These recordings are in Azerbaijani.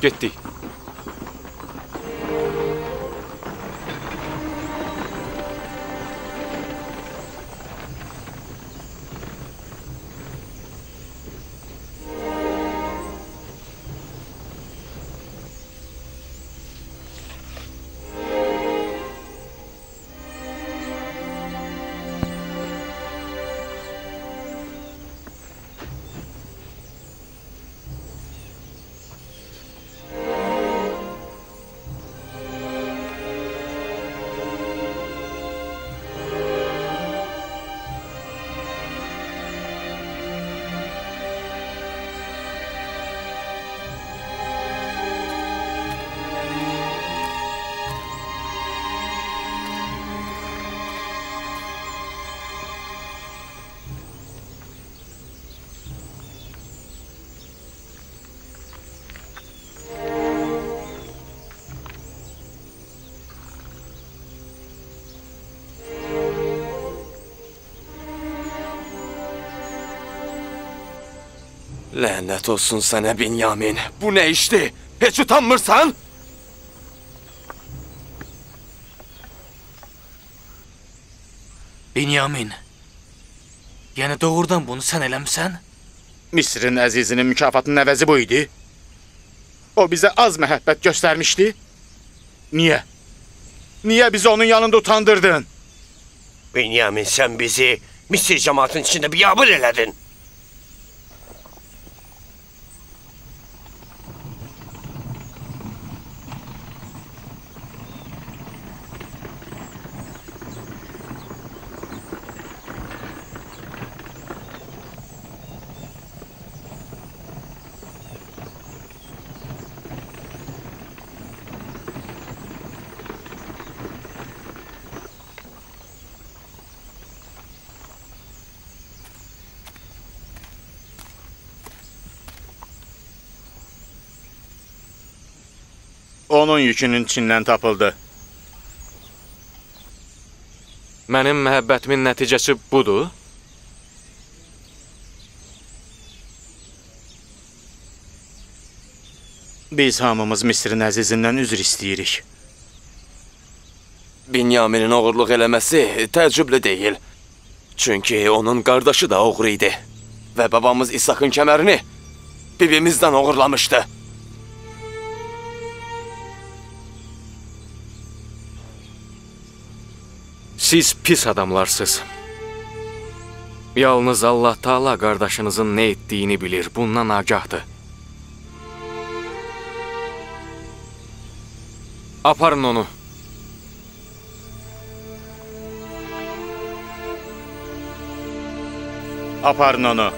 getdik. Lənət olsun sənə Binyamin. Bu nə işdir? Heç utanmırsan? Binyamin, yəni doğrudan bunu sən eləmsən? Misrin əzizinin mükafatının əvəzi bu idi. O bizə az məhəbbət göstərmişdi. Niyə? Niyə bizi onun yanında utandırdın? Binyamin, sən bizi Misir cəmaatının içində biyabır elədin. Onun yükünün içindən tapıldı. Mənim məhəbbətimin nəticəsi budur. Biz hamımız Misrin əzizindən üzr istəyirik. Binyaminin oğurluq eləməsi təəccüblü deyil. Çünki onun qardaşı da oğru idi. Və babamız İshak'ın kəmərini bibimizdən oğurlamışdı. Siz pis adamlarsınız. Yalnız Allah Taala qardaşınızın nə etdiyini bilir, bundan agahdır. Aparın onu. Aparın onu.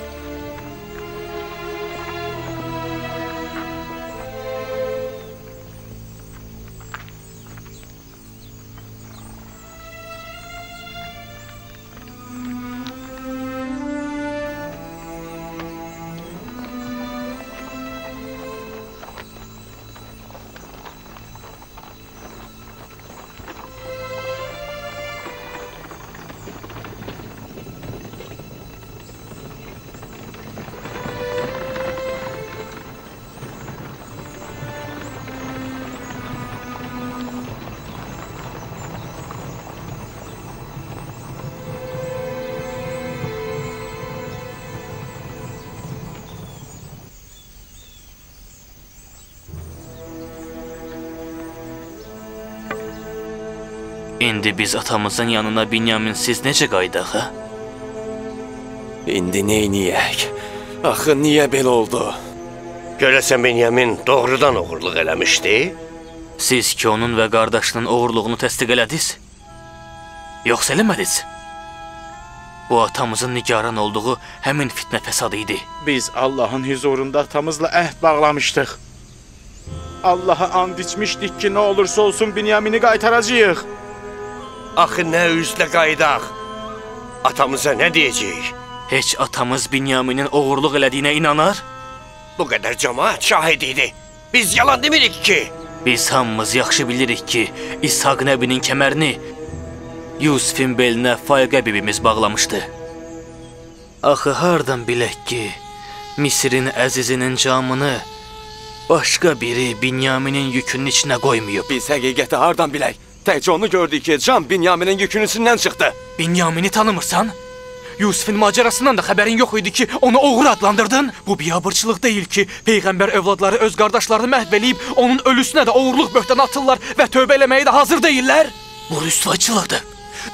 İndi biz atamızın yanına Binyaminsiz necə qaydaq, ha? İndi neyniyək? Axı, niyə belə oldu? Görəsən Binyamin doğrudan oğurluq eləmişdi? Siz ki, onun və qardaşının oğurluğunu təsdiq elədiniz? Yoxsa eləmədiniz? Bu atamızın nigaran olduğu həmin fitnə fəsadı idi. Biz Allahın huzurunda atamızla əhd bağlamışdıq. Allaha and içmişdik ki, nə olursa olsun Binyamini qaytaracağıq. Axı, nə üzlə qaydaq? Atamıza nə deyəcəyik? Heç atamız Binyaminin oğurluq elədiyinə inanar? Bu qədər cəmaət şahid idi. Biz yalan demirik ki. Biz hamımız yaxşı bilirik ki, İshak nəbinin kəmərini Yusifin belinə Fayqə bibimiz bağlamışdı. Axı, hardan bilək ki, Misirin əzizinin camını başqa biri Binyaminin yükünün içinə qoymayıb. Biz həqiqəti hardan bilək? Təkcə onu gördük ki, Can Binyaminin yükünün içindən çıxdı. Binyamini tanımırsan? Yusifin macərasından da xəbərin yox idi ki, onu oğru adlandırdın. Bu biabırçılıq deyil ki, Peyğəmbər övladları öz qardaşlarını məhv eləyib, onun ölüsünə də oğurluq böhtanı atırlar və tövbə eləməyə də hazır deyirlər. Bu rüsvaçılıqdır.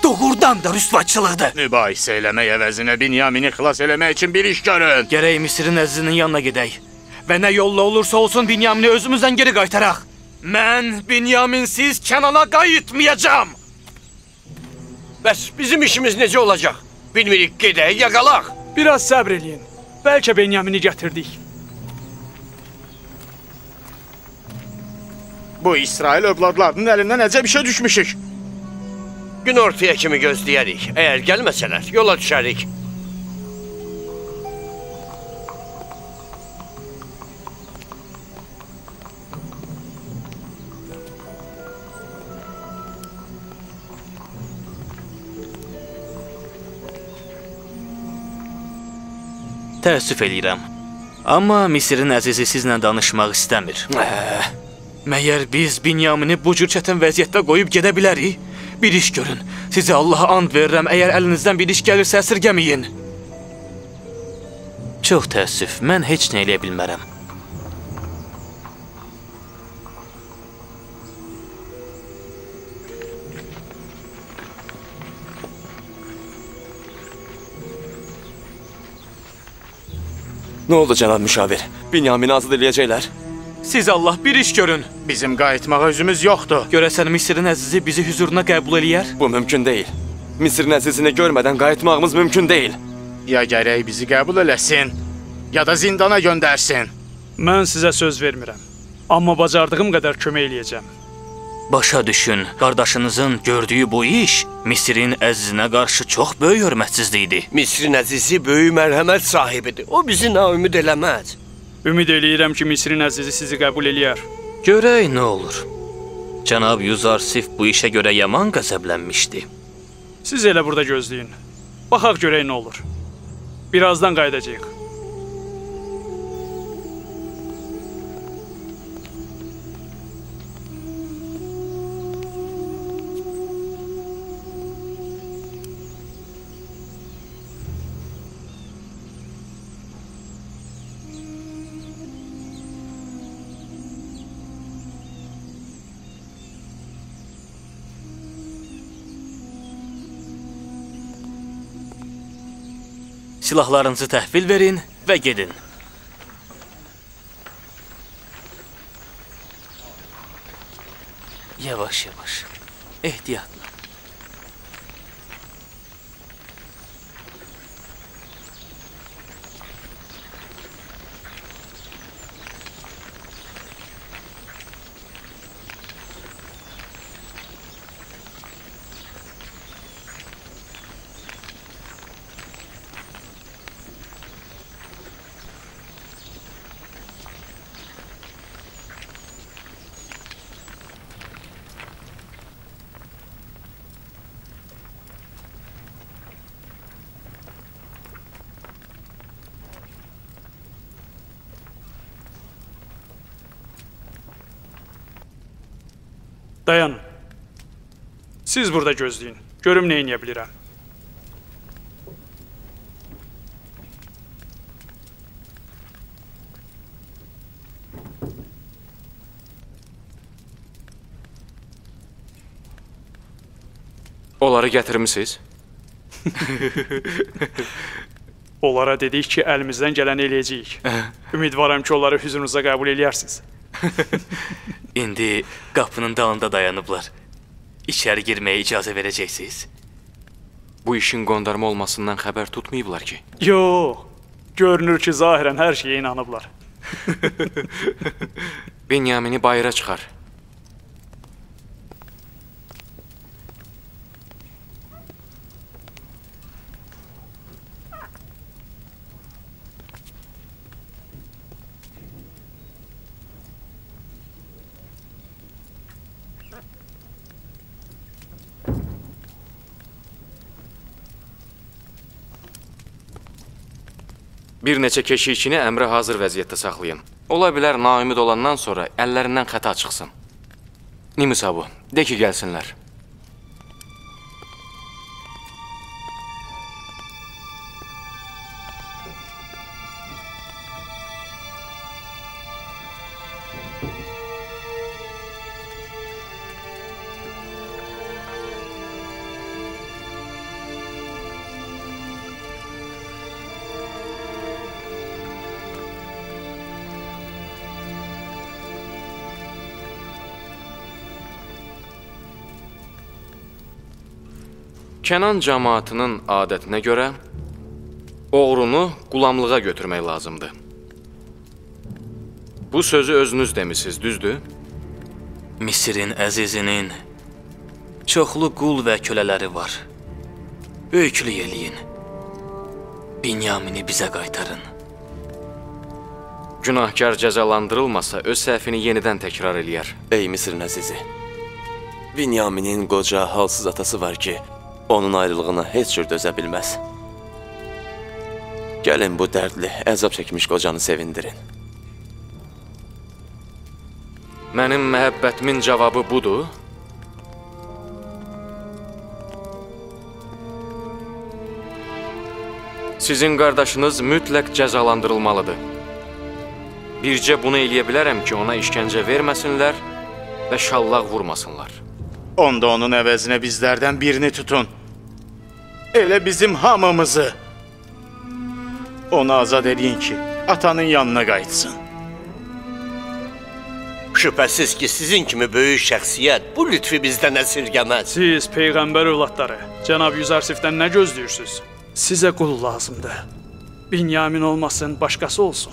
Doğrudan da rüsvaçılıqdır. Mübahisə eləmək əvəzinə Binyamini xilas eləmək üçün bir iş görün. Gərək Misirin əzizinin yanına gedək. Və nə yolla olursa olsun Binyamini özümüzdən geri qaytaraq. Mən Binyaminsiz Kənana qayıtmayacağam. Bəs bizim işimiz necə olacaq? Bilmirik, gedək, yaqalaq. Biraz səbr eləyin. Bəlkə Benyamini gətirdik. Bu İsrail övladlarının əlindən necə bir şey düşmüşük. Gün ortaya kimi gözləyərik. Əgər gəlməsələr, yola düşərik. Təəssüf eləyirəm. Amma Misirin əzizi sizlə danışmaq istəmir. Məyər biz Binyamini bu cür çətin vəziyyətdə qoyub gedə bilərik? Bir iş görün. Sizə Allaha and verirəm, əgər əlinizdən bir iş gəlirsə əsirgəməyin. Çox təəssüf, mən heç nə eləyə bilmərəm. Nə oldu cənab müşavir? Binyamini azad eləyəcəklər. Siz Allah bir iş görün. Bizim qayıtmağa özümüz yoxdur. Görəsən Misirin əzizi bizi hüzuruna qəbul eləyər? Bu mümkün deyil. Misirin əzizini görmədən qayıtmağımız mümkün deyil. Ya gərək bizi qəbul eləsin, ya da zindana göndərsin. Mən sizə söz vermirəm. Amma bacardığım qədər kömək eləyəcəm. Başa düşün, qardaşınızın gördüyü bu iş Misirin əzizinə qarşı çox böyük hörmətsizlikdir. Misirin əzizi böyük mərhəmət sahibidir. O bizi naümid eləməz. Ümid eləyirəm ki, Misirin əzizi sizi qəbul eləyər. Görək nə olur. Cənab Yuzarsif bu işə görə yaman qəzəblənmişdi. Siz elə burada gözləyin. Baxaq görək nə olur. Birazdan qayıdacağıq. Silahlarınızı təhvil verin və gedin. Yavaş-yavaş, ehtiyatla. Dayanın. Siz burada gözləyin. Görüm nə edə bilirəm. Onları gətirmisiniz? Onlara dedik ki, əlimizdən gələni eləyəcəyik. Ümidvaram ki, onları hüzurunuza qəbul eləyərsiniz. İndi qapının dalında dayanıblar. İçəri girməyə icazə verəcəksiniz. Bu işin qondarma olmasından xəbər tutmayıblar ki. Yox, görünür ki, zahirən hər şeyə inanıblar. Binyamini bayıra çıxar. Bir neçə keşikçini əmrə hazır vəziyyətdə saxlayın. Ola bilər naümid olandan sonra əllərindən xəta çıxsın. Nimis abu, de ki gəlsinlər. Kənan cəmaatının adətinə görə oğrunu qulamlığa götürmək lazımdır. Bu sözü özünüz demisiniz, düzdür? Misirin əzizinin çoxlu qul və kölələri var. Böyüklük eləyin. Binyamini bizə qaytarın. Günahkar cəzalandırılmasa öz səhvini yenidən təkrar eləyər. Ey Misirin əzizi, Binyaminin qoca, halsız atası var ki, onun ayrılığına heç cür dözə bilməz. Gəlin bu dərdli, əzab çəkmiş qocanı sevindirin. Mənim məhəbbətimin cavabı budur. Sizin qardaşınız mütləq cəzalandırılmalıdır. Bircə bunu eləyə bilərəm ki, ona işgəncə verməsinlər və şallaq vurmasınlar. Onda onun əvəzinə bizlərdən birini tutun. Elə bizim hamımızı. Onu azad edin ki, atanın yanına qayıtsın. Şübhəsiz ki, sizin kimi böyük şəxsiyyət bu lütfi bizdən əsirgəməz. Siz Peyğəmbər övladları, cənab Yüzərsifdən nə gözləyirsiniz? Sizə qul lazımdır. Binyamin olmasın, başqası olsun.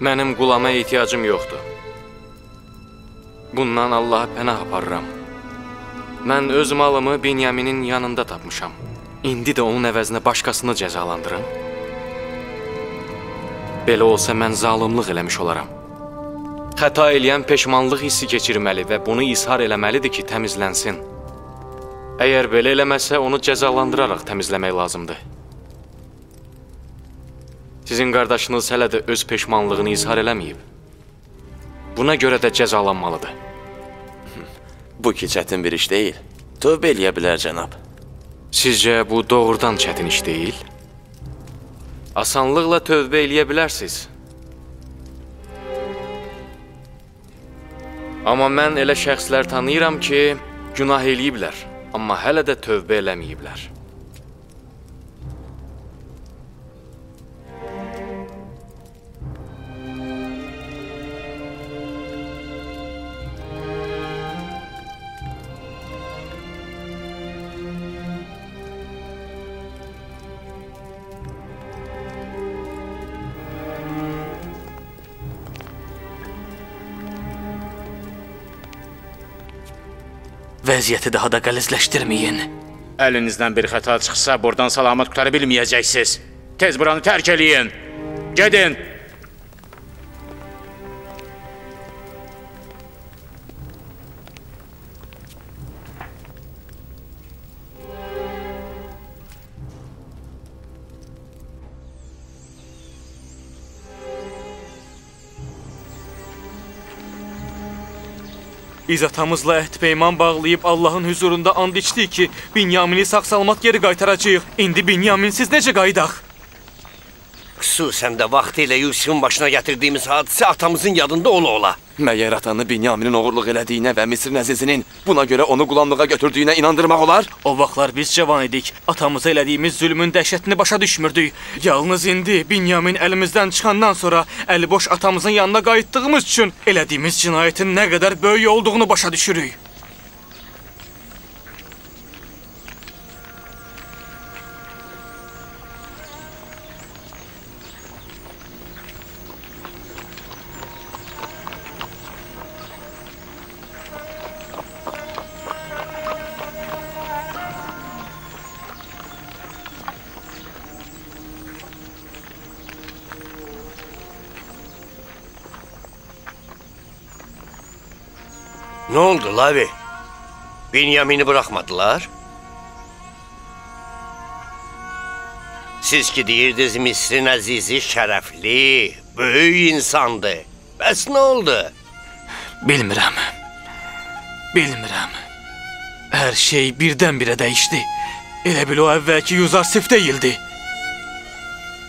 Mənim qulama ehtiyacım yoxdur. Bundan Allaha pənah aparıram. Mən öz malımı Binyaminin yanında tapmışam. İndi də onun əvəzinə başqasını cəzalandırım. Belə olsa mən zalımlıq eləmiş olaram. Xəta eləyən peşmanlıq hissi keçirməli və bunu izhar eləməlidir ki, təmizlənsin. Əgər belə eləməsə, onu cəzalandıraraq təmizləmək lazımdır. Sizin qardaşınız hələ də öz peşmanlığını izhar eləməyib. Buna görə də cəzalanmalıdır. Bu ki çətin bir iş deyil. Tövbə eləyə bilər, cənab. Sizcə bu doğrudan çətin iş deyil? Asanlıqla tövbə eləyə bilərsiniz. Amma mən elə şəxslər tanıyıram ki, günah eləyiblər, amma hələ də tövbə eləməyiblər. Vəziyyəti daha da qəlizləşdirməyin. Əlinizdən bir xəta çıxsa, buradan salamat qutara bilməyəcəksiniz. Tez buranı tərk eləyin. Gedin. Biz atamızla əhd-peyman bağlayıb Allahın huzurunda and içdik ki, Binyamini sağ-salamat geri qaytaracağıq. İndi Binyaminsiz necə qaydaq? Xüsusən də vaxtı ilə Yusifin başına gətirdiyimiz hadisə atamızın yadında ola. Məyər atanı Binyaminin oğurluq elədiyinə və Misirin əzizinin buna görə onu qulamlığa götürdüyünə inandırmaq olar? O vaxtlar biz cavan idik. Atamıza elədiyimiz zülmün dəhşətini başa düşmürdük. Yalnız indi Binyamin əlimizdən çıxandan sonra əliboş atamızın yanına qayıtdığımız üçün elədiyimiz cinayətin nə qədər böyük olduğunu başa düşürük. Ne oldu Lavi? Binyamin'i bırakmadılar. Siz ki deyirdiniz Misrin əzizi şərəfli, Böyük insandı. Bəs nə oldu? Bilmirəm. Bilmirəm. Hər şey birdən-birə dəyişdi. Elə bil o əvvəlki Yuzarsif deyildi.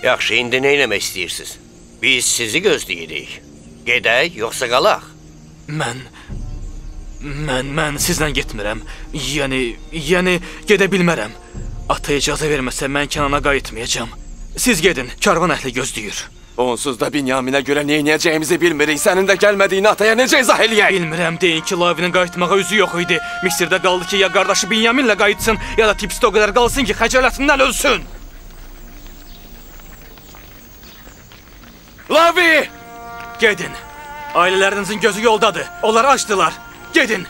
Yaxşı, indi nə eləmək istəyirsiniz? Biz sizi gözləyirik. Gedək, yoxsa qalaq? Mən sizlə getmirəm. Yəni gedə bilmərəm. Ata icazə verməsə mən Kənana qayıtmayacağam. Siz gedin, karvan əhli gözləyir. Onsuz da Binyaminə görə neynəyəcəyimizi bilmirik. Sənin də gəlmədiyini ataya necə izah eləyək? Bilmirəm, deyin ki, Lavinin qayıtmağa üzü yox idi. Misirdə qaldı ki, ya qardaşı Binyaminlə qayıtsın, ya da Tipsdə o qədər qalsın ki, xəcalətindən ölsün. Lavi! Gedin. Ailələrinizin gözü yoldadır. Onlar açdılar. Gedin.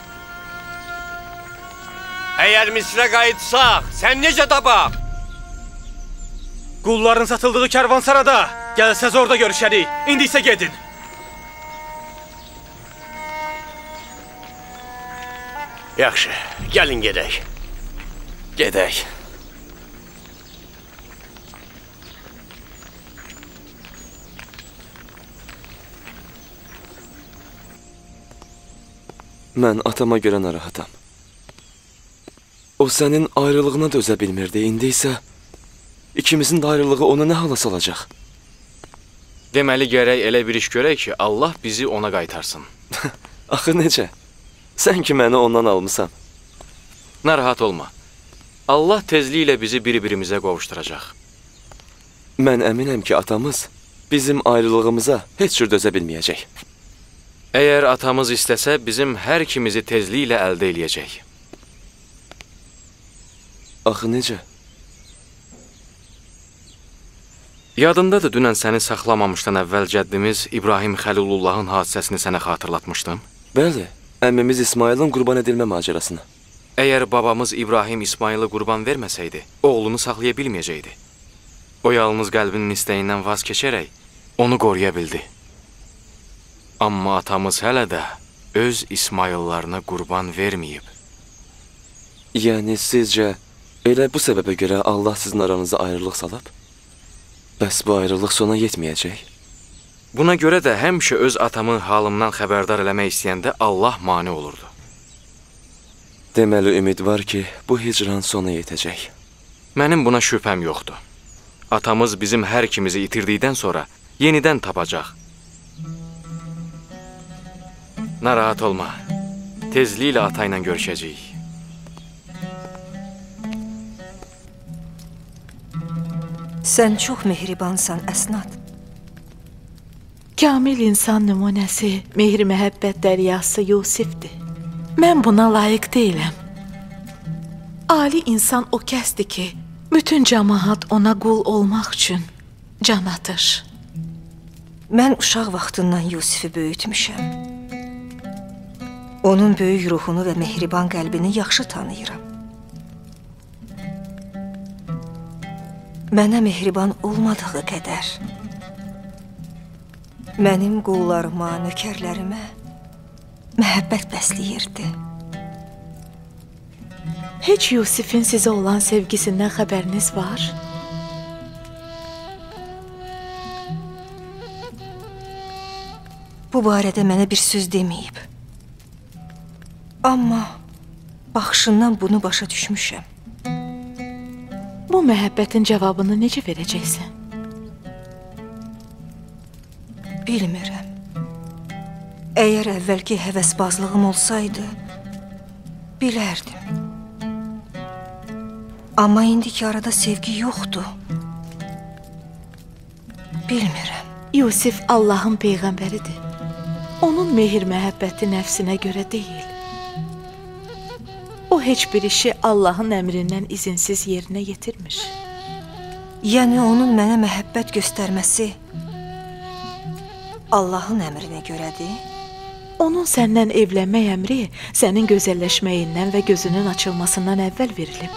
Əgər Misrə qayıtsaq, sən necə tapaq? Qulların satıldığı kərvansarada. Gəlsəz orada görüşərik. İndi isə gedin. Yaxşı, gəlin gedək. Gedək. Mən atama görə narahatam. O sənin ayrılığına dözə bilmirdi. İndi isə ikimizin də ayrılığı onu nə hala salacaq? Deməli gərək elə bir iş görək ki, Allah bizi ona qaytarsın. Axı necə? Sən ki məni ondan almısan. Narahat olma. Allah tezliklə bizi bir-birimizə qovuşduracaq. Mən əminəm ki, atamız bizim ayrılığımıza heç cür dözə bilməyəcək. Əgər atamız istəsə, bizim hər ikimizi tezliklə əldə eləyəcək. Axı necə? Yadındadır dünən səni saxlamamışdan əvvəl cəddimiz İbrahim Xəlilullahın hadisəsini sənə xatırlatmışdım? Bəli, əmmimiz İsmailin qurban edilmə macərasını. Əgər babamız İbrahim İsmailı qurban verməsəydi, oğlunu saxlaya bilməyəcəkdi. O yalnız qəlbinin istəyindən vaz keçərək onu qoruya bildi. Amma atamız hələ də öz İsmaillarına qurban verməyib. Yəni sizcə elə bu səbəbə görə Allah sizin aranıza ayrılıq salıb? Bəs bu ayrılıq sona yetməyəcək? Buna görə də həmişə öz atamın halımdan xəbərdar eləmək istəyəndə Allah mane olurdu. Deməli ümid var ki, bu hicran sona yetəcək. Mənim buna şübhəm yoxdur. Atamız bizim hər ikimizi itirdikdən sonra yenidən tapacaq. Narahat olma. Tezliklə ata ilə görüşəcəyik. Sən çox mehribansan, Əsnad. Kamil insan nümunəsi, mehr-məhəbbət dəryası Yusifdir. Mən buna layiq deyiləm. Ali insan o kəsdir ki, bütün cəmaat ona qul olmaq üçün can atır. Mən uşaq vaxtından Yusifi böyütmüşəm. Onun böyük ruhunu və mehriban qəlbini yaxşı tanıyıram. Mənə mehriban olmadığı qədər mənim qullarıma, nökərlərimə məhəbbət bəsləyirdi. Heç Yusifin sizə olan sevgisindən xəbəriniz var? Bu barədə mənə bir söz deməyib. Amma baxışından bunu başa düşmüşəm. Bu məhəbbətin cavabını necə verəcəksən? Bilmirəm. Əgər əvvəlki həvəsbazlığım olsaydı, bilərdim. Amma indiki arada sevgi yoxdur. Bilmirəm. Yusif Allahın peyğəmbəridir. Onun mehr-məhəbbəti nəfsinə görə deyil. O heç bir işi Allahın əmrindən izinsiz yerinə yetirmir. Yəni onun mənə məhəbbət göstərməsi Allahın əmrinə görədir? Onun səndən evlənmək əmri sənin gözəlləşməyindən və gözünün açılmasından əvvəl verilib.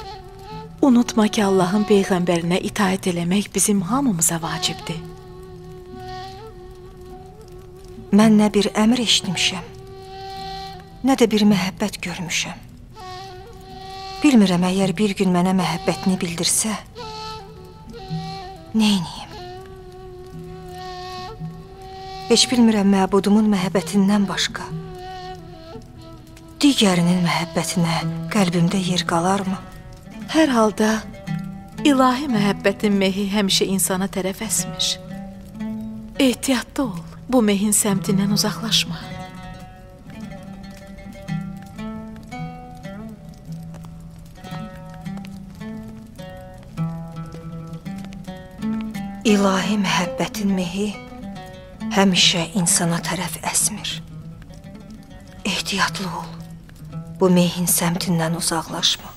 Unutma ki, Allahın peyğəmbərinə itaət eləmək bizim hamımıza vacibdir. Mən nə bir əmr eşitmişəm, nə də bir məhəbbət görmüşəm. Bilmirəm, əgər bir gün mənə məhəbbətini bildirsə, neyniyim? Heç bilmirəm məbudumun məhəbbətindən başqa. Digərinin məhəbbətinə qəlbimdə yer qalarmı? Hər halda ilahi məhəbbətin mehi həmişə insana tərəf əsmir. Ehtiyatlı ol, bu mehin səmtindən uzaqlaşma. İlahi məhəbbətin mehi həmişə insana tərəf əsmir. Ehtiyatlı ol, bu mehin səmtindən uzaqlaşma.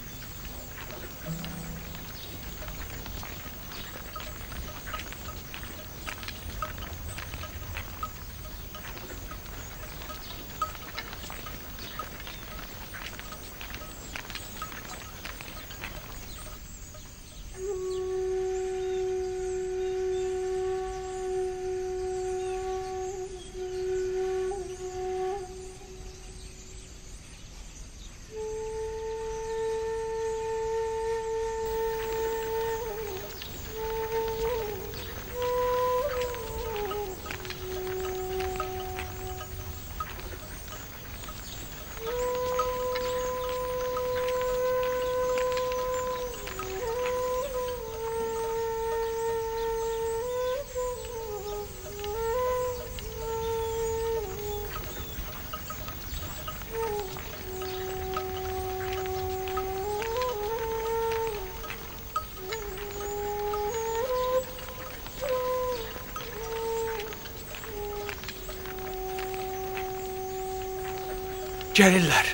Gəlirlər.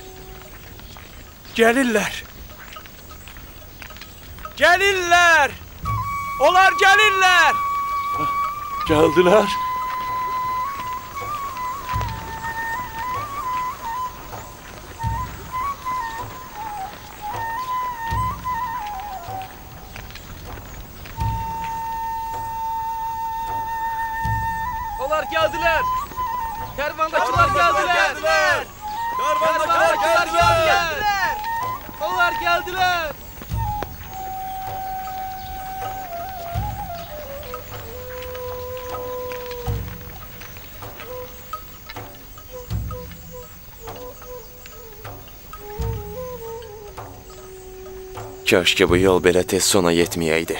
Gəlirlər. Gəlirlər. Onlar gəlirlər. Geldiler. Onlar gəldilər. Kervandakiler geldiler. Kervandakiler geldiler. Onlar geldiler. Keşke bu yol belə tez sona yetməyəydi.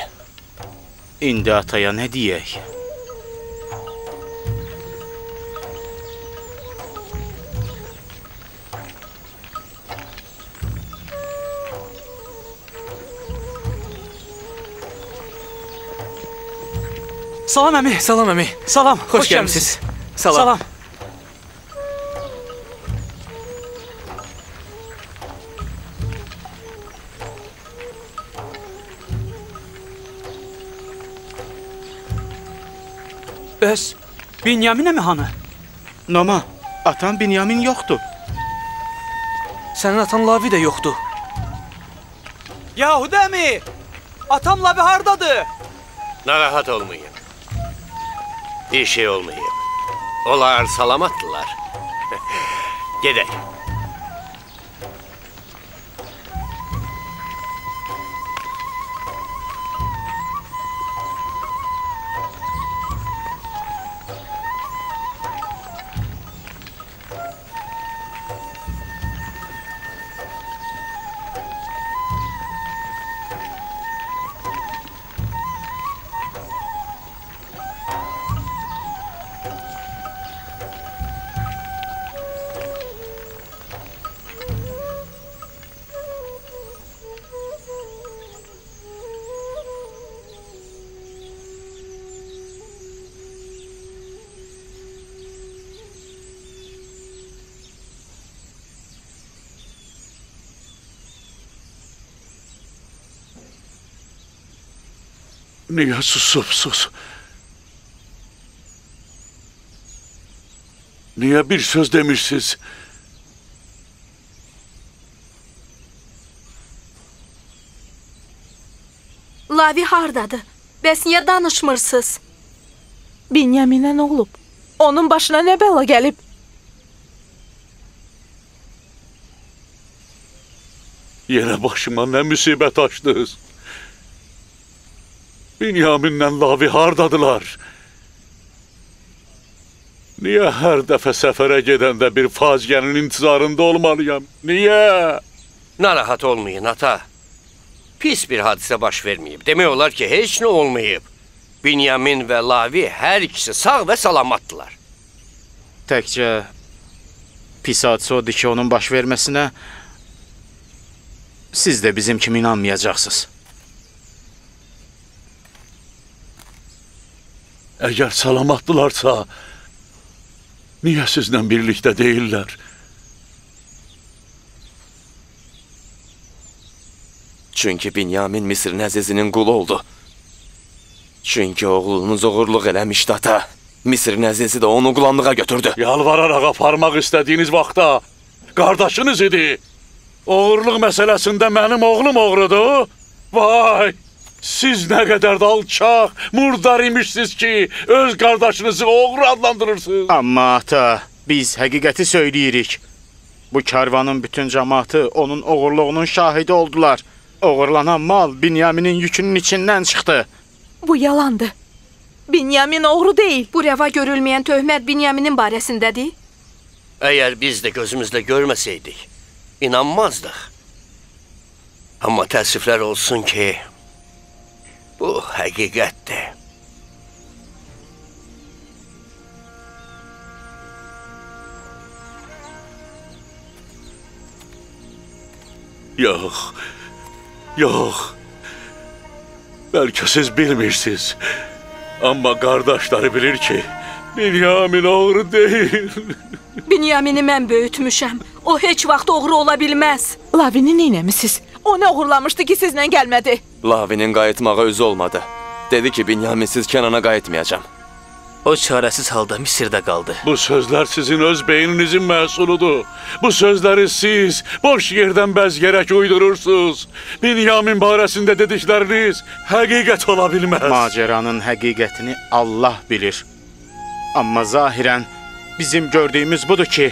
İndi ataya nə deyək? Salam əmi. Salam əmi. Salam. Xoş gəlmisiniz. Salam. Bəs Binyamin əmi hanı? Noma, atan Binyamin yoxdur. Sənin atan Lavi də yoxdur. Yahuda əmi! Atam Lavi hardadır? Narahat olmayın. Bir şey olmayıb. Onlar salamatdılar. Gedək. Niye susupsuz? Niye bir söz demişsiz? Lavi hardadır? Bəs niyə danışmırsınız? Binyaminə nə olub? Onun başına nə bəla gəlib? Yine başıma ne musibet açtınız? Binyamin'le Lavi hardadılar? Niyə hər dəfə səfərə gedəndə bir faciənin intizarında olmalıyam? Niyə? Narahat olmayın ata. Pis bir hadisə baş verməyib. Demək olar ki, heç nə olmayıb. Binyamin və Lavi hər ikisi sağ və salamatdılar. Təkcə pis hadisə odur ki, onun baş verməsinə siz də bizim kimi inanmayacaqsınız. Əgər salamatdılarsa, niyə sizlə birlikdə deyirlər? Çünki Binyamin Misrin əzizinin qulu oldu. Çünki oğlunuz oğurluq eləmişdi ata. Misrin əzizi də onu qulamlığa götürdü. Yalvararaq aparmaq istədiyiniz vaxtda qardaşınız idi. Oğurluq məsələsində mənim oğlum oğrudur. Vay! Siz nə qədər də alçaq, murdar imişsiniz ki, öz qardaşınızı oğru adlandırırsınız. Amma ata, biz həqiqəti söyləyirik. Bu karvanın bütün cəmaatı onun oğurluğunun şahidi oldular. Oğurlanan mal Binyaminin yükünün içindən çıxdı. Bu yalandır. Binyamin oğru deyil. Bu rəva görülməyən töhmət Binyaminin barəsindədir. Əgər biz də gözümüzlə görməsəydik, inanmazdıq. Amma təəssüflər olsun ki, bu həqiqətdir. Yox, yox. Bəlkə siz bilmirsiniz. Amma qardaşları bilir ki, Binyamin oğru deyil. Binyamini mən böyütmüşəm. O heç vaxt oğru ola bilməz. Lavini neynəmisiniz? O nə oğurlamışdı ki, sizlə gəlmədi? Lavinin qayıtmağa özü olmadı. Dedi ki, Binyaminsiz Kənana qayıtmayacam. O çarəsiz halda Misirdə qaldı. Bu sözlər sizin öz beyninizin məhsuludur. Bu sözləri siz boş yerdən bəzgərək uydurursunuz. Binyamin barəsində dedikləriniz həqiqət ola bilməz. Macəranın həqiqətini Allah bilir. Amma zahirən bizim gördüyümüz budur ki,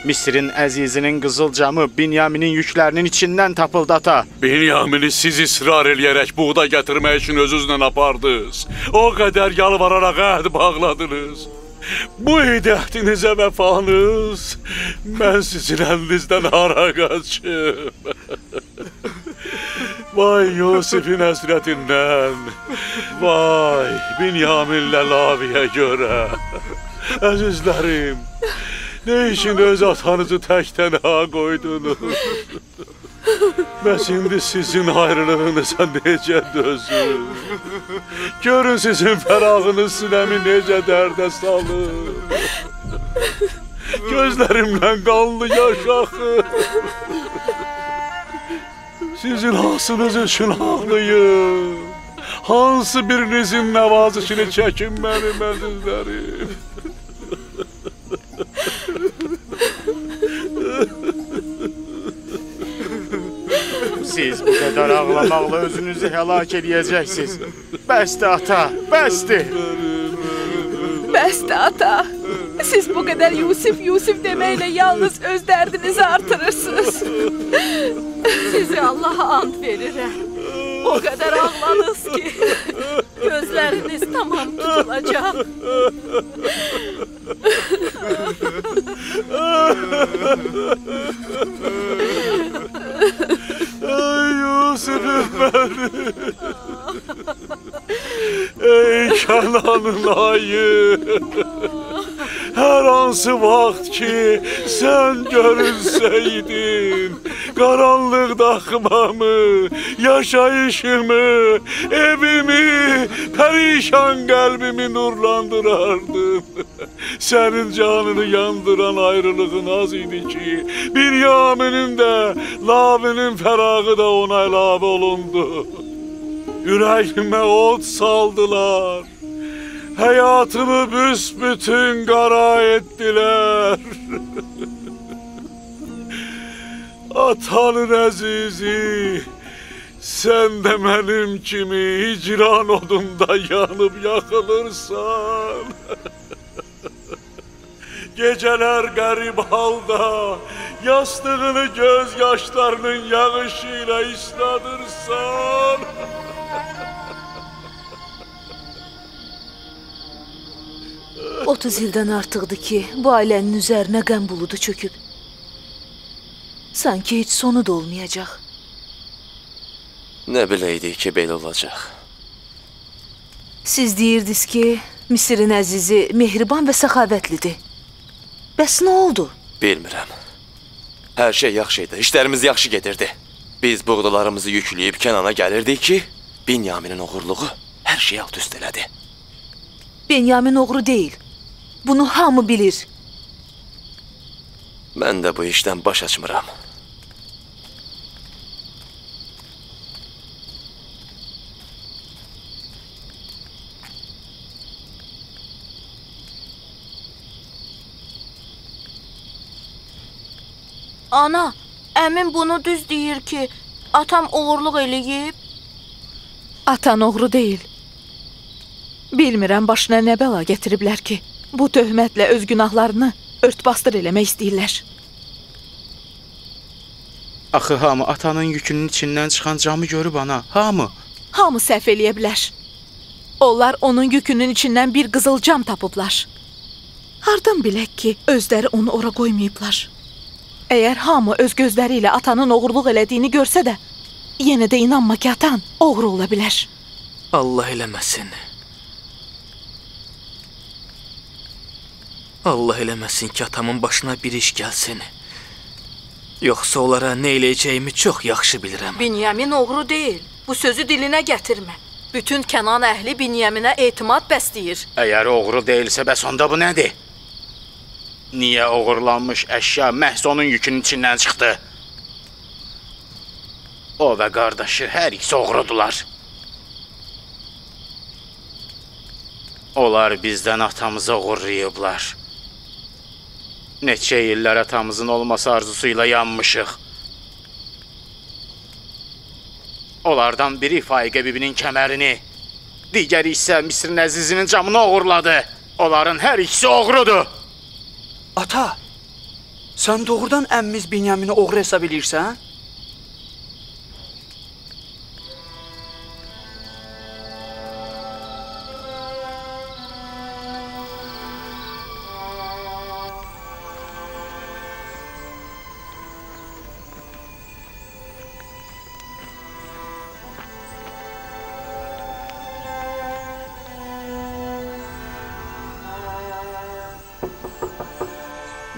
Misrin əzizinin qızıl camı Binyaminin yüklərinin içindən tapıldı ata. Binyamini siz israr eləyərək buğda gətirmək üçün özünüzlə apardınız. O qədər yalvararaq əhd bağladınız. Bu idi əhdinizə vəfanız. Mən sizin əlinizdən hara qaçım. Vay Yusifin həsrətindən. Vay Binyaminlə Laviyə görə. Əzizlərim, nə üçün öz atanızı tək tənha qoydunuz? Bəs indi sizin ayrılığınıza necə dözür? Görün sizin fərağınız sinəmi necə dərdə salır? Gözlərimdən qanlı yaş axır. Sizin hansınız üçün ağlayım? Hansı birinizin nəvazişini çəkin mənim əzizlərim? Siz bu qədər ağlamaqla özünüzü həlak edəcəksiniz. Bəsdir ata, bəsdir. Bəsdir ata. Siz bu qədər Yusif deməklə yalnız öz dərdinizi artırırsınız. Sizi Allaha ant verirəm. O qədər ağladınız ki, gözləriniz tamam tutulacaq. Ay Yusuf'um benim. Ey Kənanın ayı. Hər hansı vaxt ki sən görünsəydin, qaranlıq daxmamı, yaşayışımı, evimi, pərişan qəlbimi nurlandırardın. Sənin canını yandıran ayrılığın az idi ki, Binyaminin də, Lavinin fərağı da ona əlavə olundu. Ürəyimə od saldılar. Həyatımı büsbütün qara etdilər. Atanın əzizi, sən də mənim kimi hicran odunda yanıb yaxılırsan. Gecələr qərib halda yastığını göz yaşlarının yağışı ilə isladırsan. 30 ildən artıqdır ki, bu ailənin üzərinə qəm buludu çöküb. Sanki heç sonu da olmayacaq. Nə biləydik ki, belə olacaq. Siz deyirdiniz ki, Misirin əzizi mehriban və səxavətlidir. Bəs nə oldu? Bilmirəm. Hər şey yaxşı idi, işlərimiz yaxşı gedirdi. Biz buğdalarımızı yükləyib Kənana gəlirdik ki, Binyaminin oğurluğu hər şeyi alt üst elədi. Benyamin oğru deyil. Bunu hamı bilir. Mən də bu işdən baş açmıram. Ana, əmin bunu düz deyir ki, atam oğurluq eləyib. Atan oğru deyil. Bilmirəm başına nə bəla gətiriblər ki, bu töhmətlə öz günahlarını ört-bastır eləmək istəyirlər. Axı hamı atanın yükünün içindən çıxan camı görüb ana, hamı. Hamı səhv eləyə bilər. Onlar onun yükünün içindən bir qızıl cam tapıblar. Hardan bilək ki, özləri onu ora qoymayıblar. Əgər hamı öz gözləri ilə atanın oğurluq elədiyini görsə də, yenə də inanma ki, atan oğru ola bilər. Allah eləməsin. Allah eləməsin ki, atamın başına bir iş gəlsin. Yoxsa onlara nə eləyəcəyimi çox yaxşı bilirəm. Binyamin oğru deyil. Bu sözü dilinə gətirmə. Bütün Kənan əhli Binyaminə etimad bəsləyir. Əgər oğru deyilsə, bəs onda bu nədir? Niyə oğurlanmış əşya məhz onun yükünün içindən çıxdı? O və qardaşı hər ikisi oğrudular. Onlar bizdən atamızı oğurlayıblar. Neçə illər atamızın olması arzusuyla yanmışıq. Onlardan biri Faiqə bibinin kəmərini, digəri isə Misirin əzizinin camını oğurladı. Onların hər ikisi oğrudur. Ata, sən doğrudan əmmimiz Binyamini oğru hesab edirsən?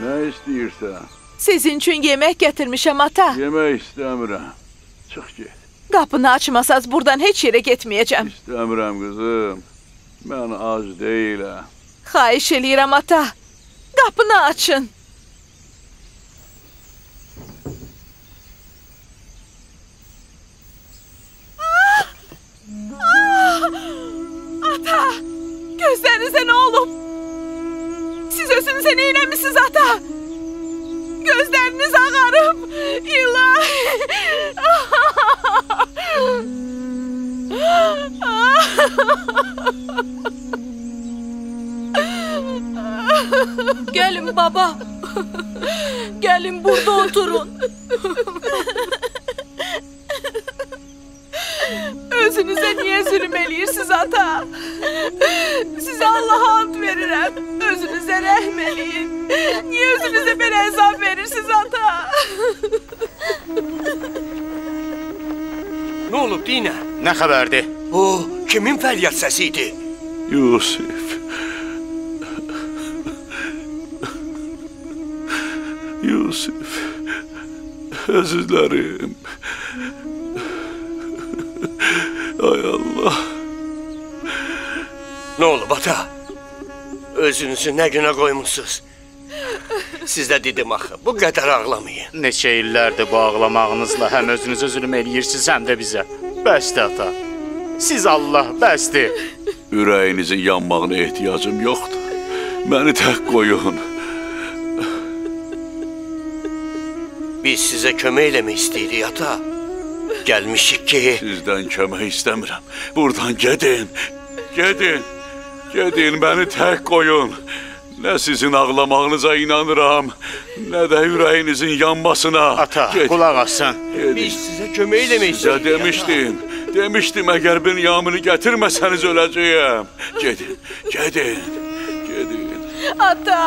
Nə istəyirsən? Sizin üçün yemək gətirmişəm, ata. Yemək istəmirəm. Çıx get. Qapını açmasaz buradan heç yerə getməyəcəm. İstəmirəm qızım. Mən ac deyiləm. Xahiş eləyirəm, ata. Qapını açın. Ata, gözlərinizə nə olub? Siz özünüzə nə eləmişsiniz, ata? Gözləriniz ağarıb. İlahi. Gəlin baba. Gəlin burada oturun. Özünüzə niyə zülm eləyirsiniz, ata? Sizə Allaha and verirəm. Özünüzə rəhm eləyin. Niyə özünüzə belə əzab verirsiniz, ata? Nə olub, Dinə? Nə xəbərdir? O, kimin fəryad səsi idi? Yusif. Yusif. Əzizlərim. Ay Allah. Nə olub, ata? Özünüzü nə günə qoymusunuz? Siz də dedim axı, bu qədər ağlamayın. Neçə illərdir bu ağlamağınızla həm özünüzə zülm eləyirsiniz, həm də bizə. Bəsdir, ata. Siz Allah, bəsdir. Ürəyinizin yanmağına ehtiyacım yoxdur. Məni tək qoyun. Biz sizə kömək eləmək istəyirik, ata. Gəlmişik ki... Sizdən kömək istəmirəm. Buradan gedin. Gedin. Gedin, məni tək qoyun. Nə sizin ağlamağınıza inanıram, nə də ürəyinizin yanmasına. Ata, qulaq asın. Biz sizə kömək eləmək istəyirik, sizə demişdim. Demişdim, əgər Binyamini gətirməsəniz öləcəyəm. Gedin, gedin, gedin. Ata,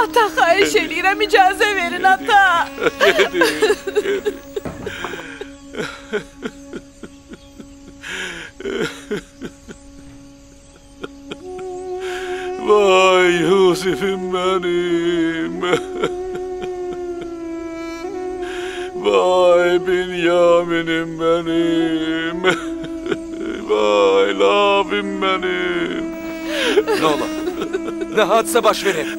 ata xahiş eləyirəm, icazə verin ata. Gedin. Vay Yusif'im benim. Vay Binyamin'im benim. Vay lavim benim. Ne olur? Ne hadise baş verir?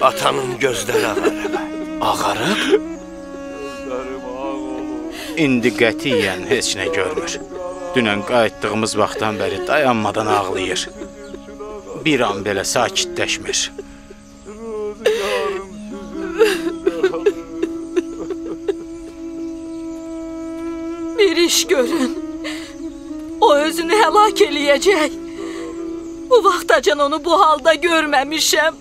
Atanın gözləri ağarıb. Ağarıb? İndi qətiyyən heç nə görmür. Dünən qayıtdığımız vaxtdan bəri dayanmadan ağlayır. Bir an belə sakitləşmir. Bir iş görün. O özünü həlak eləyəcək. Bu vaxtacan onu bu halda görməmişəm.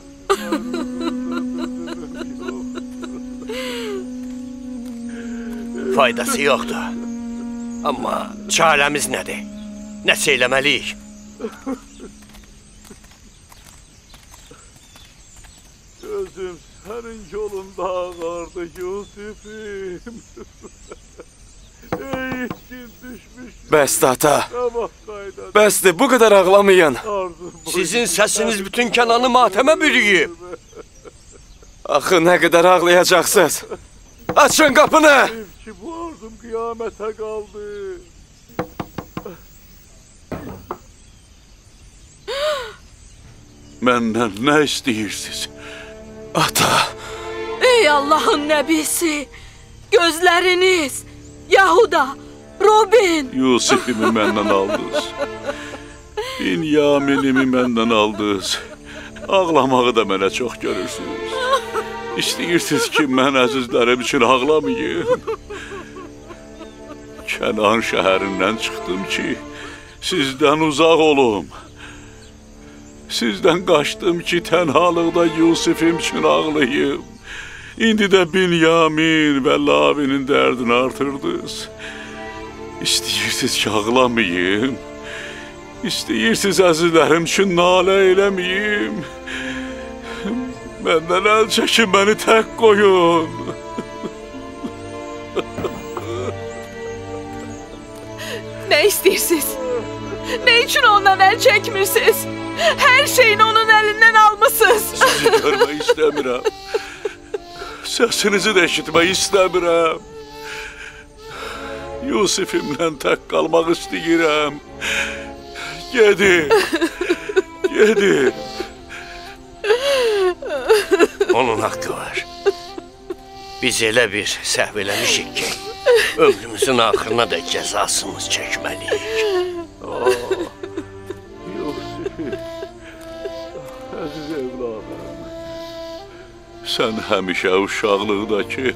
Faydası yoxdur. Amma çarəmiz nədir? Nəsə eləməliyik? Gözüm senin yolunda ağardı Yusif'im. Ey içkin düşmüş. Bəsdir ata. Bəsdir, bu kadar ağlamayın. Sizin səsiniz bütün Kənanı matəmə bürüyüb. Axı nə qədər ağlayacaksınız? Açın qapını! Ki bu arzum kıyamete kaldı. Məndən nə istəyirsiniz? Ata! Ey Allahın nəbisi! Gözləriniz! Yahuda! Robin! Yusif'imi məndən aldınız. Binyamin'imi məndən aldınız. Ağlamağı da mənə çox görürsünüz. İstəyirsiniz ki, mən əzizlərim üçün ağlamayım. Kənan şəhərindən çıxdım ki, sizdən uzaq olum. Sizdən qaçdım ki, tənhalıqda Yusif'im üçün ağlayım. İndi də Binyamin və Lavinin dərdini artırdınız. İstəyirsiniz ki, ağlamayım. İstəyirsiniz əzizlərim üçün nalə eləməyim. Məndən əl çəkin, məni tək qoyun. Nə istəyirsiniz? Nə üçün ondan əl çəkmirsiniz? Hər şeyini onun əlindən almışsınız. Sizi görmək istəmirəm. Səsinizi də eşitmək istəmirəm. Yusif'imlə tək qalmaq istəyirəm. Gedin. Gedin. Onun haqqı var. Biz elə bir səhv eləmişik ki, ömrümüzün axırına da cəzasını çəkməliyik. Yusif, əziz evladım, sən həmişə uşaqlıqdakı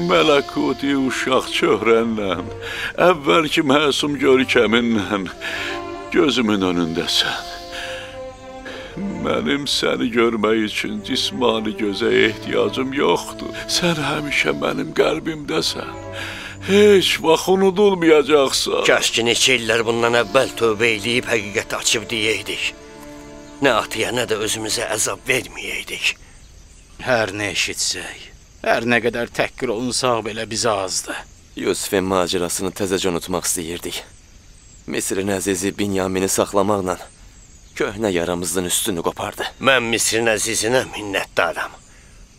mələkuti uşaq çöhrənlə, əvvəlki məsum görkəminlə gözümün önündəsən. Mənim səni görmək üçün cismani gözə ehtiyacım yoxdur. Sən həmişə mənim qəlbimdəsən. Heç vaxt unudulmayacaqsan. Kaş ki, neçə illər bundan əvvəl tövbə eləyib həqiqəti açıb deyəydik. Nə atıya, nə də özümüzə əzab verməyəydik. Hər nə eşitsək, hər nə qədər təhqir olunsaq belə bizə azdır. Yusif'in macerasını təzəcə unutmaq istəyirdik. Misrin əzizi Binyamini saxlamaqla köhnə yaramızın üstünü qopardı. Mən Misrin əzizinə minnətdaram.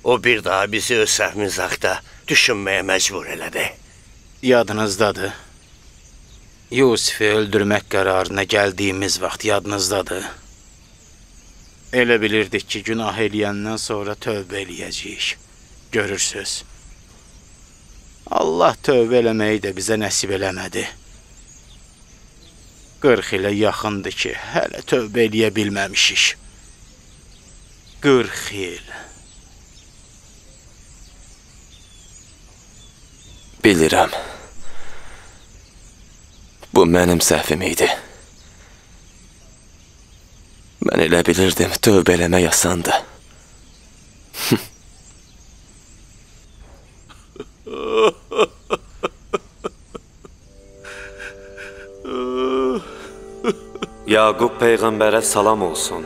O bir daha bizi öz səhvimiz haqda düşünməyə məcbur elədi. Yadınızdadır. Yusifi öldürmək qərarına gəldiyimiz vaxt yadınızdadır. Elə bilirdik ki, günah eləyəndən sonra tövbə eləyəcəyik. Görürsüz. Allah tövbə eləməyi də bizə nəsib eləmədi. 40 ilə yaxındır ki, hələ tövbə eləyə bilməmişik. 40 il. Bilirəm. Bu mənim səhvim idi. Mən elə bilirdim, tövbə eləmək asandı. Yaqub Peyğəmbərə salam olsun.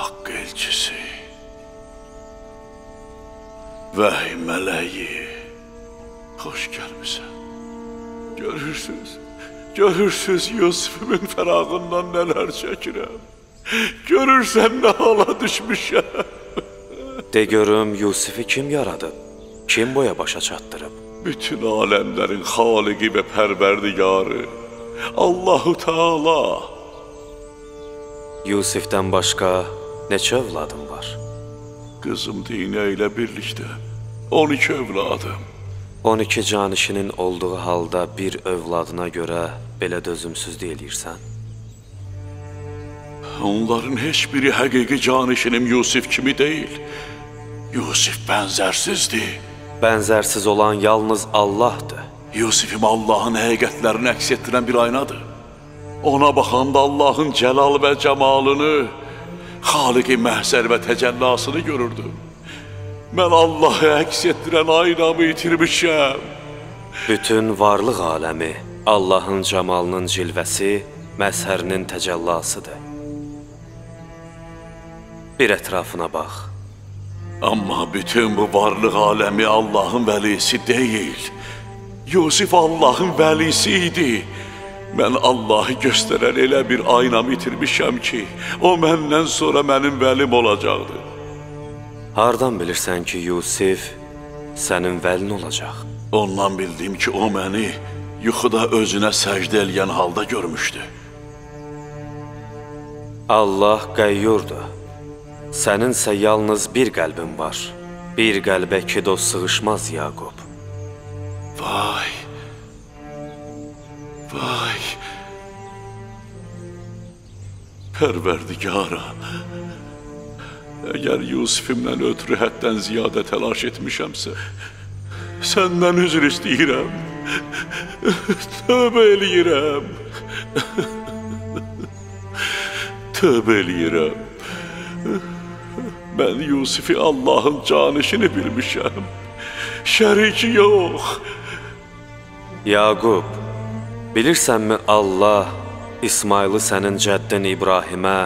haqq elçisi, vəhy mələyi, xoş gəlmisən. Görürsüz Yusifimin fərağından nələr çəkirəm. Görürsən nə hala düşmüşəm. De görüm Yusifi kim yaradıb? Kim boya başa çatdırıb? Bütün aləmlərin xaliqi və pərverdigarı Allahu Teala. Yusifdən başqa neçə övladın var? Qızım Dinə ilə birlikdə 12 övladım. 12 canişinin olduğu halda bir övladına görə belə dözümsüz deyilirsən? Onların heç biri həqiqi canişinim Yusif kimi deyil. Yusif bənzərsizdir. Bənzərsiz olan yalnız Allahdır. Yusifim Allahın həqiqətlərini əks etdirən bir aynadır. Ona baxanda Allahın cəlal və cəmalını, xaliqi məhzər və təcəllasını görürdüm. Mən Allahı əks etdirən aynamı itirmişəm. Bütün varlıq aləmi Allahın cəmalının cilvəsi, məzhərinin təcəllasıdır. Bir ətrafına bax. Amma bütün bu varlıq aləmi Allahın vəlisi deyil. Yusif Allahın vəlisi idi. Mən Allahı göstərən elə bir aynamı itirmişəm ki, o məndən sonra mənim vəlim olacaqdır. Hardan bilirsən ki, Yusif sənin vəlin olacaq? Ondan bildim ki, o məni yuxuda özünə səcdə eləyən halda görmüşdü. Allah qəyyurdur. Səninsə yalnız bir qəlbin var. Bir qəlbə iki dost sığışmaz, Yaqub. Vay! Vay! Pərverdigara! Əgər Yusifimdən ötürü həddən ziyadə təlaş etmişəmsə, səndən üzr istəyirəm. Tövbə eləyirəm. Tövbə eləyirəm. Mən Yusifi Allahın canişini bilmişəm. Şəriki yox. Yaqub, bilirsənmi Allah İsmailı sənin cəddin İbrahimə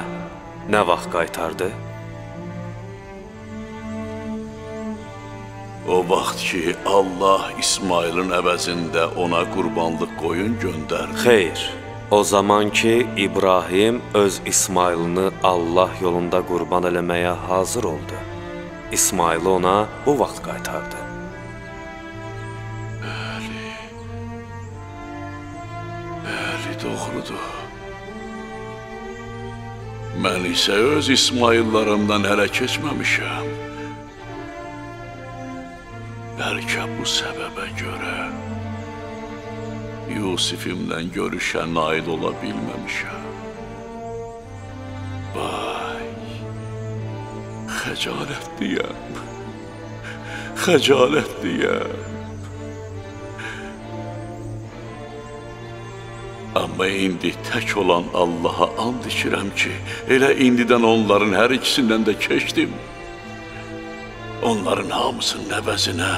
nə vaxt qaytardı? O vaxt ki, Allah İsmailin əvəzində ona qurbanlıq qoyun göndərdi. Xeyr, o zaman ki, İbrahim öz İsmailini Allah yolunda qurban eləməyə hazır oldu. İsmaili ona bu vaxt qaytardı. Bəli, doğrudur. Mən isə öz İsmaillarımdan hələ keçməmişəm. Bəlkə bu səbəbə görə Yusifimlə görüşə nail ola bilməmişəm. Vay, xəcalətliyəm, xəcalətliyəm. Amma indi tək olan Allaha and içirəm ki, elə indidən onların hər ikisindən də keçdim. Onların hamısının əvəzinə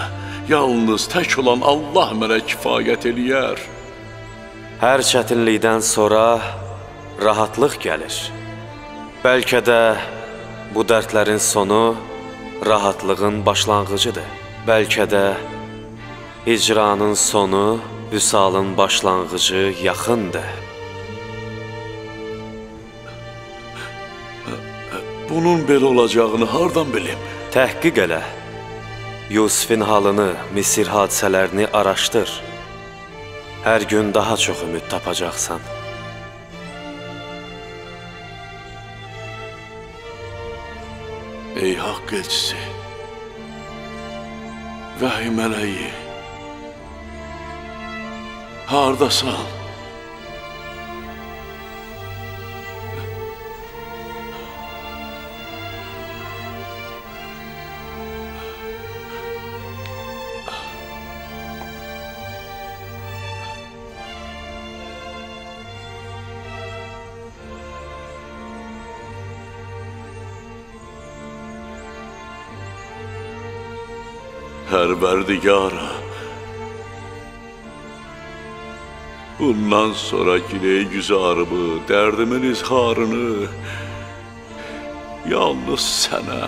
yalnız tək olan Allah mənə kifayət eləyər. Hər çətinlikdən sonra rahatlıq gəlir. Bəlkə də bu dərdlərin sonu rahatlığın başlanğıcıdır. Bəlkə də hicranın sonu, vüsalın başlanğıcı yaxındır. Bunun belə olacağını hardan bilim? Təhqiq elə. Yusifin halını, Misir hadisələrini araşdır. Hər gün daha çox ümid tapacaqsan. Ey haqq elçisi, vəhy mələyi, hardasan? Pərverdigara, bundan sonra giləy güzarımı, dərdimin izharını yalnız sənə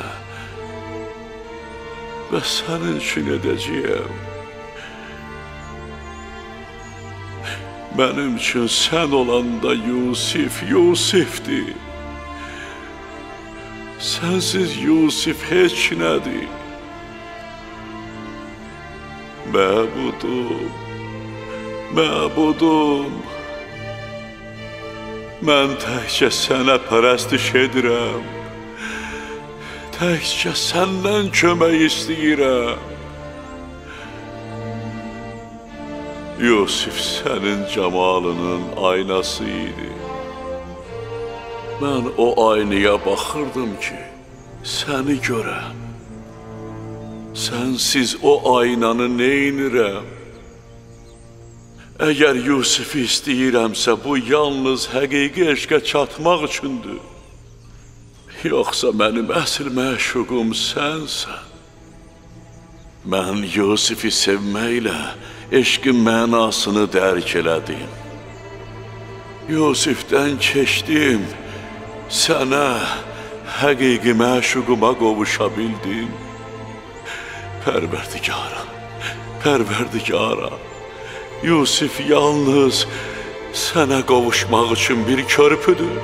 və sənin üçün edəcəyəm. Mənim üçün sən olanda Yusif, Yusifdir. Sənsiz Yusif heç nədir. Məbudum, məbudum. Mən təkcə sənə pərəstiş edirəm. Təkcə səndən kömək istəyirəm. Yusif sənin camalının aynası idi. Mən o aynaya baxırdım ki, səni görəm. Sənsiz o aynanı neynirəm? Əgər Yusifi istəyirəmsə, bu yalnız həqiqi eşqə çatmaq üçündür. Yoxsa mənim əsl məşuqum sənsən. Mən Yusifi sevməklə eşqin mənasını dərk elədim. Yusifdən keçdim, sənə həqiqi məşuquma qovuşa bildim. Pərverdigara, Pərverdigara, Yusif yalnız sənə qovuşmaq üçün bir körpüdür.